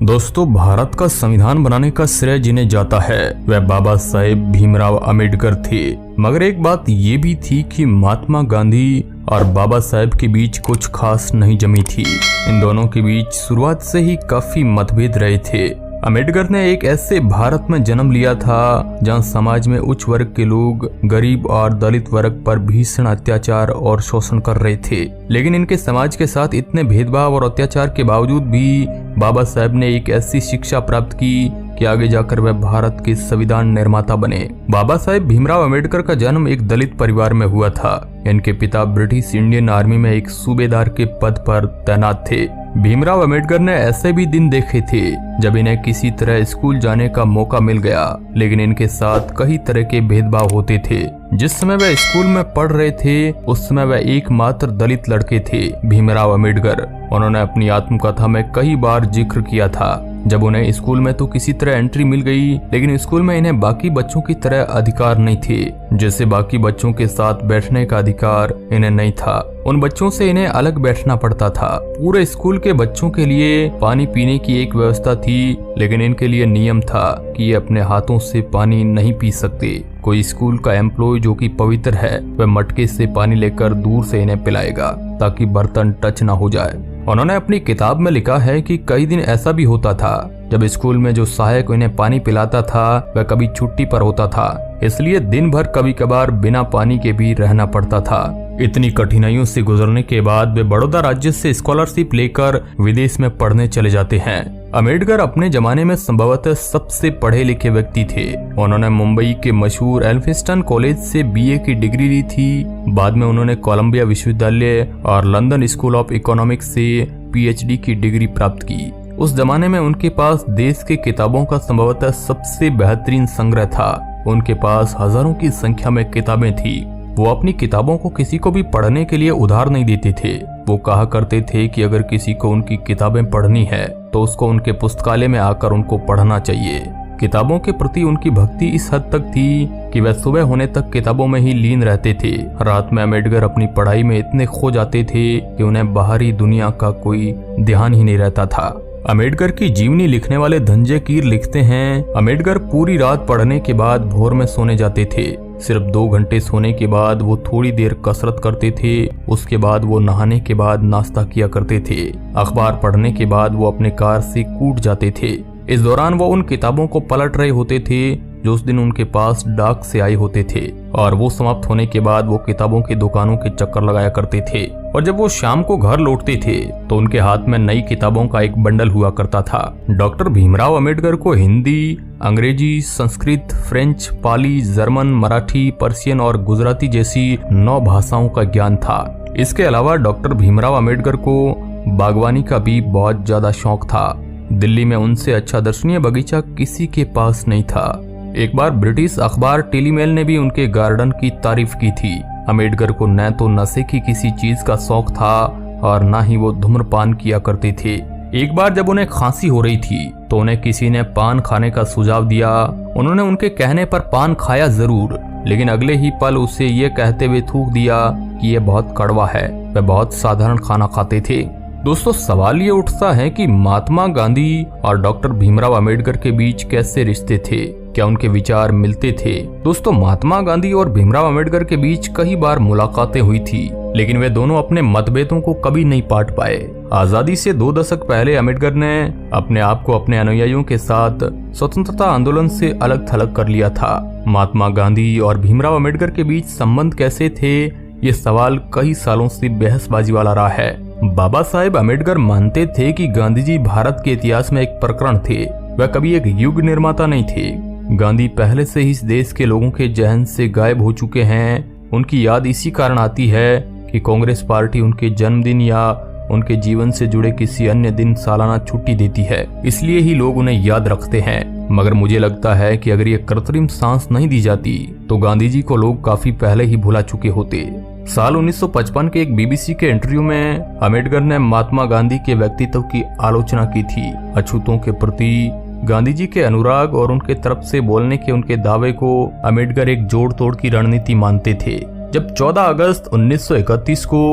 दोस्तों, भारत का संविधान बनाने का श्रेय जिन्हें जाता है वह बाबा साहेब भीमराव अम्बेडकर थे। मगर एक बात ये भी थी कि महात्मा गांधी और बाबा साहेब के बीच कुछ खास नहीं जमी थी। इन दोनों के बीच शुरुआत से ही काफी मतभेद रहे थे। अम्बेडकर ने एक ऐसे भारत में जन्म लिया था जहां समाज में उच्च वर्ग के लोग गरीब और दलित वर्ग पर भीषण अत्याचार और शोषण कर रहे थे। लेकिन इनके समाज के साथ इतने भेदभाव और अत्याचार के बावजूद भी बाबा साहेब ने एक ऐसी शिक्षा प्राप्त की कि आगे जाकर वह भारत के संविधान निर्माता बने। बाबा साहेब भीमराव अम्बेडकर का जन्म एक दलित परिवार में हुआ था। इनके पिता ब्रिटिश इंडियन आर्मी में एक सूबेदार के पद पर तैनात थे। भीमराव अम्बेडकर ने ऐसे भी दिन देखे थे जब इन्हें किसी तरह स्कूल जाने का मौका मिल गया, लेकिन इनके साथ कई तरह के भेदभाव होते थे। जिस समय वह स्कूल में पढ़ रहे थे उस समय वह एकमात्र दलित लड़के थे, भीमराव अम्बेडकर। उन्होंने अपनी आत्मकथा में कई बार जिक्र किया था जब उन्हें स्कूल में तो किसी तरह एंट्री मिल गई, लेकिन स्कूल में इन्हें बाकी बच्चों की तरह अधिकार नहीं थे। जैसे बाकी बच्चों के साथ बैठने का अधिकार इन्हें नहीं था, उन बच्चों से इन्हें अलग बैठना पड़ता था। पूरे स्कूल के बच्चों के लिए पानी पीने की एक व्यवस्था थी, लेकिन इनके लिए नियम था कि ये अपने हाथों से पानी नहीं पी सकते। कोई स्कूल का एम्प्लॉय जो कि पवित्र है वह मटके से पानी लेकर दूर से इन्हें पिलाएगा ताकि बर्तन टच ना हो जाए। उन्होंने अपनी किताब में लिखा है कि कई दिन ऐसा भी होता था जब स्कूल में जो सहायक इन्हें पानी पिलाता था वह कभी छुट्टी पर होता था, इसलिए दिन भर कभी कभार बिना पानी के भी रहना पड़ता था। इतनी कठिनाइयों से गुजरने के बाद वे बड़ौदा राज्य से स्कॉलरशिप लेकर विदेश में पढ़ने चले जाते हैं। अम्बेडकर अपने जमाने में संभवतः सबसे पढ़े लिखे व्यक्ति थे। उन्होंने मुंबई के मशहूर एल्फिंस्टन कॉलेज से बीए की डिग्री ली थी। बाद में उन्होंने कोलंबिया विश्वविद्यालय और लंदन स्कूल ऑफ इकोनॉमिक्स से पीएचडी की डिग्री प्राप्त की। उस जमाने में उनके पास देश के किताबों का संभवतः सबसे बेहतरीन संग्रह था। उनके पास हजारों की संख्या में किताबें थी। वो अपनी किताबों को किसी को भी पढ़ने के लिए उधार नहीं देते थे। वो कहा करते थे कि अगर किसी को उनकी किताबें पढ़नी है तो उसको उनके पुस्तकालय में आकर उनको पढ़ना चाहिए। किताबों के प्रति उनकी भक्ति इस हद तक थी कि वह सुबह होने तक किताबों में ही लीन रहते थे। रात में अम्बेडकर अपनी पढ़ाई में इतने खो जाते थे कि उन्हें बाहरी दुनिया का कोई ध्यान ही नहीं रहता था। अम्बेडकर की जीवनी लिखने वाले धनंजय कीर लिखते हैं, अम्बेडकर पूरी रात पढ़ने के बाद भोर में सोने जाते थे। सिर्फ 2 घंटे सोने के बाद वो थोड़ी देर कसरत करते थे। उसके बाद वो नहाने के बाद नाश्ता किया करते थे। अखबार पढ़ने के बाद वो अपने कार से कूद जाते थे। इस दौरान वो उन किताबों को पलट रहे होते थे जो उस दिन उनके पास डाक से आए होते थे, और वो समाप्त होने के बाद वो किताबों की दुकानों के चक्कर लगाया करते थे। और जब वो शाम को घर लौटते थे तो उनके हाथ में नई किताबों का एक बंडल हुआ करता था। डॉक्टर भीमराव अम्बेडकर को हिंदी, अंग्रेजी, संस्कृत, फ्रेंच, पाली, जर्मन, मराठी, पर्शियन और गुजराती जैसी 9 भाषाओं का ज्ञान था। इसके अलावा डॉक्टर भीमराव अम्बेडकर को बागवानी का भी बहुत ज्यादा शौक था। दिल्ली में उनसे अच्छा दर्शनीय बगीचा किसी के पास नहीं था। एक बार ब्रिटिश अखबार टेली मेल ने भी उनके गार्डन की तारीफ की थी। अम्बेडकर को न तो नशे की किसी चीज का शौक था और न ही वो धूम्रपान किया करते थे। एक बार जब उन्हें खांसी हो रही थी तो उन्हें किसी ने पान खाने का सुझाव दिया। उन्होंने उनके कहने पर पान खाया जरूर, लेकिन अगले ही पल उसे ये कहते हुए थूक दिया कि ये बहुत कड़वा है। वे बहुत साधारण खाना खाते थे। दोस्तों, सवाल ये उठता है कि महात्मा गांधी और डॉक्टर भीमराव अम्बेडकर के बीच कैसे रिश्ते थे? क्या उनके विचार मिलते थे? दोस्तों, महात्मा गांधी और भीमराव अम्बेडकर के बीच कई बार मुलाकातें हुई थी, लेकिन वे दोनों अपने मतभेदों को कभी नहीं पाट पाए। आजादी से 2 दशक पहले अम्बेडकर ने अपने आप को अपने अनुयायियों के साथ स्वतंत्रता आंदोलन से अलग थलग कर लिया था। महात्मा गांधी और भीमराव अम्बेडकर के बीच संबंध कैसे थे, ये सवाल कई सालों से बहसबाजी वाला रहा है। बाबा साहेब अम्बेडकर मानते थे कि गांधी जी भारत के इतिहास में एक प्रकरण थे। वह कभी एक युग निर्माता नहीं थे। गांधी पहले से ही इस देश के लोगों के जहन से गायब हो चुके हैं। उनकी याद इसी कारण आती है कि कांग्रेस पार्टी उनके जन्मदिन या उनके जीवन से जुड़े किसी अन्य दिन सालाना छुट्टी देती है, इसलिए ही लोग उन्हें याद रखते हैं। मगर मुझे लगता है कि अगर ये कृत्रिम सांस नहीं दी जाती तो गांधी जी को लोग काफी पहले ही भुला चुके होते। साल 1955 के एक बीबीसी के इंटरव्यू में अम्बेडकर ने महात्मा गांधी के व्यक्तित्व की आलोचना की थी। अछूतों के प्रति गांधी जी के अनुराग और उनके तरफ से बोलने के उनके दावे को अम्बेडकर एक जोड़ तोड़ की रणनीति मानते थे। जब 14 अगस्त 1931 को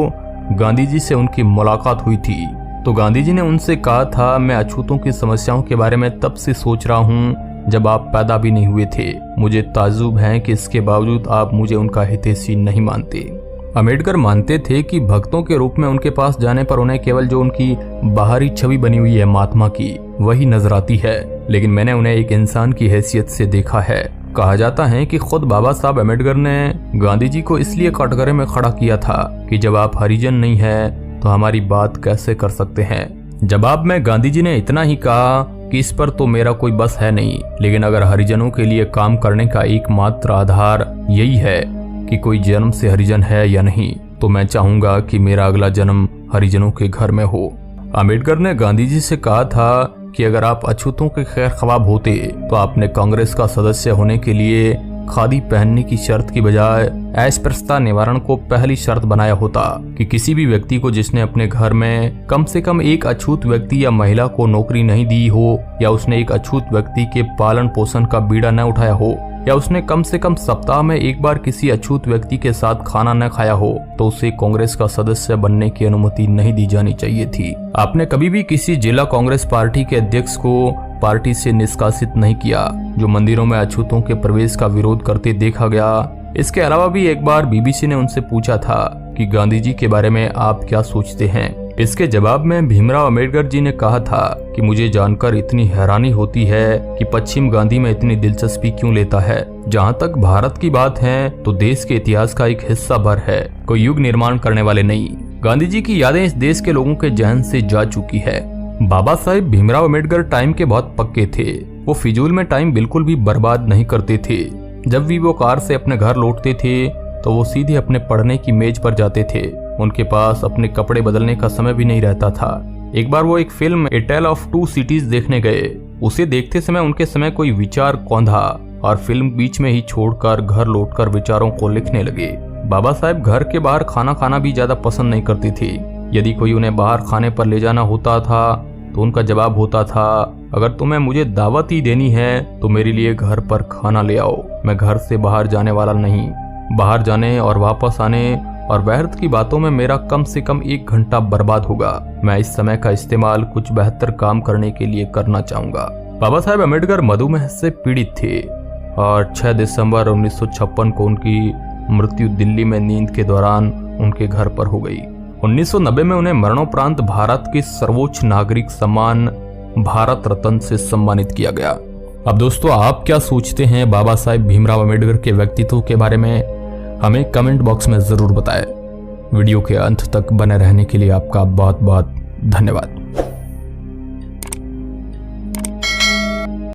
गांधी जी से उनकी मुलाकात हुई थी तो गांधी जी ने उनसे कहा था, मैं अछूतों की समस्याओं के बारे में तब से सोच रहा हूँ जब आप पैदा भी नहीं हुए थे। मुझे ताज्जुब है कि इसके बावजूद आप मुझे उनका हितैषी नहीं मानते। अम्बेडकर मानते थे कि भक्तों के रूप में उनके पास जाने पर उन्हें केवल जो उनकी बाहरी छवि बनी हुई है महात्मा की, वही नजर आती है, लेकिन मैंने उन्हें एक इंसान की हैसियत से देखा है। कहा जाता है कि खुद बाबा साहब अम्बेडकर ने गांधी जी को इसलिए कटघरे में खड़ा किया था कि जब आप हरिजन नहीं है तो हमारी बात कैसे कर सकते हैं। जवाब में गांधी जी ने इतना ही कहा कि इस पर तो मेरा कोई बस है नहीं, लेकिन अगर हरिजनों के लिए काम करने का एकमात्र आधार यही है कि कोई जन्म से हरिजन है या नहीं, तो मैं चाहूंगा कि मेरा अगला जन्म हरिजनों के घर में हो। अम्बेडकर ने गांधी जी से कहा था कि अगर आप अछूतों के खैर ख्वाब होते तो आपने कांग्रेस का सदस्य होने के लिए खादी पहनने की शर्त की बजाय अस्पृश्यता निवारण को पहली शर्त बनाया होता कि किसी भी व्यक्ति को जिसने अपने घर में कम से कम एक अछूत व्यक्ति या महिला को नौकरी नहीं दी हो, या उसने एक अछूत व्यक्ति के पालन पोषण का बीड़ा न उठाया हो, या उसने कम से कम सप्ताह में एक बार किसी अछूत व्यक्ति के साथ खाना न खाया हो, तो उसे कांग्रेस का सदस्य बनने की अनुमति नहीं दी जानी चाहिए थी। आपने कभी भी किसी जिला कांग्रेस पार्टी के अध्यक्ष को पार्टी से निष्कासित नहीं किया जो मंदिरों में अछूतों के प्रवेश का विरोध करते देखा गया। इसके अलावा भी एक बार बीबीसी ने उनसे पूछा था कि गांधी जी के बारे में आप क्या सोचते हैं। इसके जवाब में भीमराव अम्बेडकर जी ने कहा था कि मुझे जानकर इतनी हैरानी होती है कि पश्चिम गांधी में इतनी दिलचस्पी क्यों लेता है। जहाँ तक भारत की बात है तो देश के इतिहास का एक हिस्सा भर है, कोई युग निर्माण करने वाले नहीं। गांधी जी की यादें इस देश के लोगों के जहन से जा चुकी है। बाबा साहेब भीमराव अम्बेडकर टाइम के बहुत पक्के थे। वो फिजूल में टाइम बिल्कुल भी बर्बाद नहीं करते थे। जब भी वो कार से अपने घर लौटते थे तो वो सीधे अपने पढ़ने की मेज पर जाते थे। उनके पास अपने कपड़े बदलने का समय भी नहीं रहता था। एक बार वो एक film a tale of two cities देखने गए। उसे देखते समय उनके समय कोई विचार कौंधा और फिल्म बीच में ही छोड़कर घर लौटकर विचारों को लिखने लगे। बाबा साहेब घर के बाहर खाना खाना भी ज्यादा पसंद नहीं करती थी। यदि कोई उन्हें बाहर खाने पर ले जाना होता था तो उनका जवाब होता था, अगर तुम्हें मुझे दावत ही देनी है तो मेरे लिए घर पर खाना ले आओ। मैं घर से बाहर जाने वाला नहीं। बाहर जाने और वापस आने और व्यर्थ की बातों में मेरा कम से कम 1 घंटा बर्बाद होगा। मैं इस समय का इस्तेमाल कुछ बेहतर काम करने के लिए करना चाहूंगा। बाबा साहेब अम्बेडकर मधुमेह से पीड़ित थे और 6 दिसंबर 1956 को उनकी मृत्यु दिल्ली में नींद के दौरान उनके घर पर हो गई। 1990 में उन्हें मरणोपरांत भारत के सर्वोच्च नागरिक सम्मान भारत रत्न से सम्मानित किया गया। अब दोस्तों, आप क्या सोचते हैं बाबा साहेब भीमराव अम्बेडकर के व्यक्तित्व के बारे में? हमें कमेंट बॉक्स में जरूर बताएं। वीडियो के अंत तक बने रहने के लिए आपका बहुत बहुत धन्यवाद।